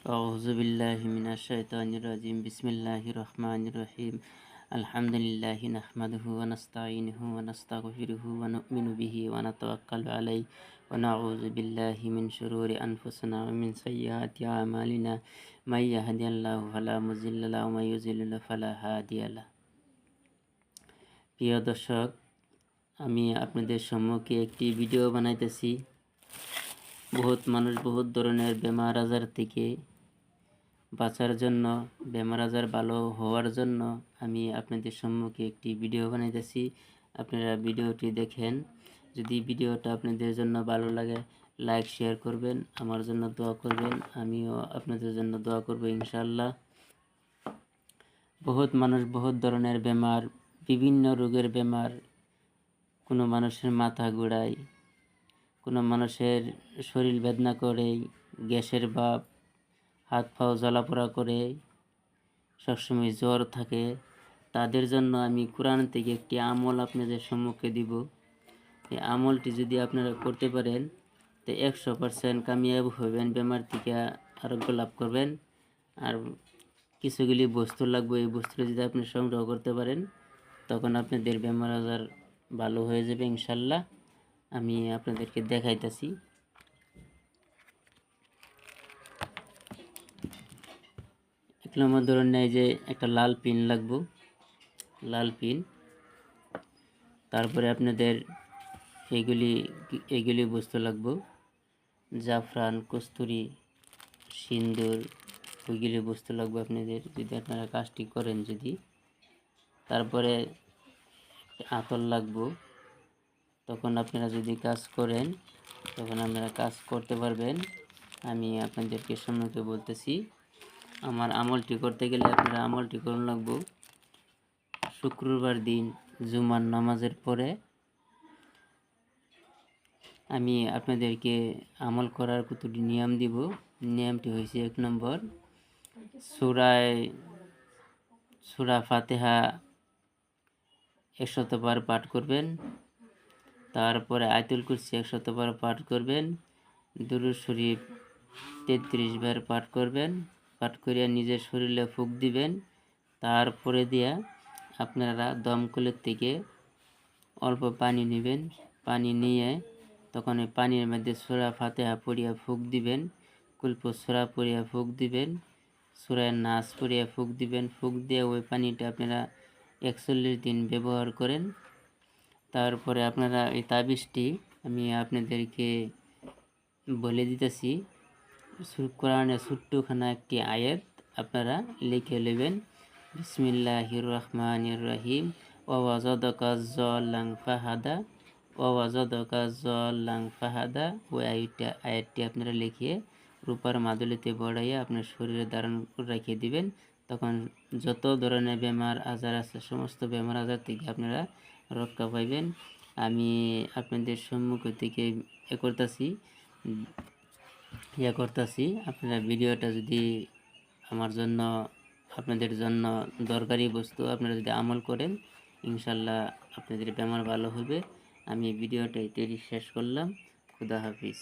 أعوذ بالله من الشيطان الرجيم بسم الله الرحمن الرحيم الحمد لله نحمده ونستعينه ونستغفره ونؤمن به ونتوكل عليه ونعوذ بالله من شرور أنفسنا ومن سيئات أعمالنا من يهدي الله فلا مضل له ومن يضلل فلا هادي له। প্রিয় দর্শক, আমি আপনাদের সম্মুখে একটি ভিডিও বানাইতেছি। বহুত মানুষ বহুত ধরনের বেমার আজার থেকে বাঁচার জন্য, বেমার আজার ভালো হওয়ার জন্য আমি আপনাদের সম্মুখে একটি ভিডিও বানাইতেছি। আপনারা ভিডিওটি দেখেন। যদি ভিডিওটা আপনাদের জন্য ভালো লাগে লাইক শেয়ার করবেন, আমার জন্য দোয়া করবেন, আমিও আপনাদের জন্য দোয়া করব ইনশাআল্লাহ। বহুত মানুষ বহুত ধরনের বেমার, বিভিন্ন রোগের বেমার। কোনো মানুষের মাথা ঘোরায়, কোনো মানুষের শরীর বেদনা করে, গ্যাসের ভাব, হাত পাও জ্বালাপোড়া করে, সবসময় জ্বর থাকে। তাদের জন্য আমি কোরআন থেকে একটি আমল আপনাদের সম্মুখে দিব। এই আমলটি যদি আপনারা করতে পারেন তো 100% কামিয়াব হবেন, বেমার থেকে আরোগ্য লাভ করবেন। আর কিছুগুলি বস্তু লাগবে, এই বস্তুটা যদি আপনি সংগ্রহ করতে পারেন তখন আপনাদের বেমার আজার ভালো হয়ে যাবে ইনশাল্লাহ। আমি আপনাদেরকে দেখাইতেছি। এক নম্বর ধরুন, এই যে একটা লাল পিন লাগবে, লাল পিন। তারপরে আপনাদের এইগুলি বস্তু লাগবে, জাফরান, কস্তুরি, সিন্দুর, ওইগুলি বস্তু লাগবে আপনাদের যদি আপনারা কাজটি করেন। যদি তারপরে আতর লাগবে, তখন আপনারা যদি কাজ করেন তখন আপনারা কাজ করতে পারবেন। আমি আপনাদেরকে সম্মুখে বলতেছি। আমার আমলটি করতে গেলে আপনারা আমলটি করুন লাগবে শুক্রবার দিন জুমার নামাজের পরে। আমি আপনাদেরকে আমল করার কতটি নিয়ম দিব। নিয়মটি হয়েছে, 1 নম্বর, সূরা ফাতিহা 100 বার পাঠ করবেন। তারপরে আয়াতুল কুরসি 100 বার পাঠ করবেন। দুরূদ শরীফ 33 বার পাঠ করবেন। পাঠ করিয়া নিজের শরীরে ফুঁক দিবেন। তারপরে দিয়া আপনারা দমকলের থেকে অল্প পানি নেবেন। পানি নিয়ে তখন ওই পানির মধ্যে সূরা ফাতিহা পড়িয়া ফুঁক দিবেন। কুলপু সূরা পড়িয়া ফুঁক দিবেন। সূরা নাস পড়িয়া ফুঁক দিবেন। ফুঁক দিয়ে ওই পানিটা আপনারা 41 দিন ব্যবহার করেন। তারপরে আপনারা এই তাবিজটি আমি আপনাদেরকে বলে দিতেছি। কোরআনের ছোট্টখানা একটি আয়াত আপনারা লিখে নেবেন। বিসমিল্লাহির রহমানির রহিম ওয়াজাদাকা যাল্লান ফাহাদা, ওয়াজাদাকা যাল্লান ফাহাদা। ওই আয়াতটি আপনারা লিখিয়ে রূপার মাদুলিতে বড়াইয়া আপনার শরীরে ধারণ রেখে দিবেন। তখন যত ধরনের বেমার আজার আছে সমস্ত বেমার আজার থেকে আপনারা রক্ষা পাইবেন। আমি আপনাদের সম্মুখ থেকে করতেছি। আপনারা ভিডিওটা যদি আপনাদের জন্য দরকারি বস্তু আপনারা যদি আমল করেন ইনশাল্লাহ আপনাদের বেমার ভালো হবে। আমি ভিডিওটা এটাই শেষ করলাম। খুদা হাফিজ।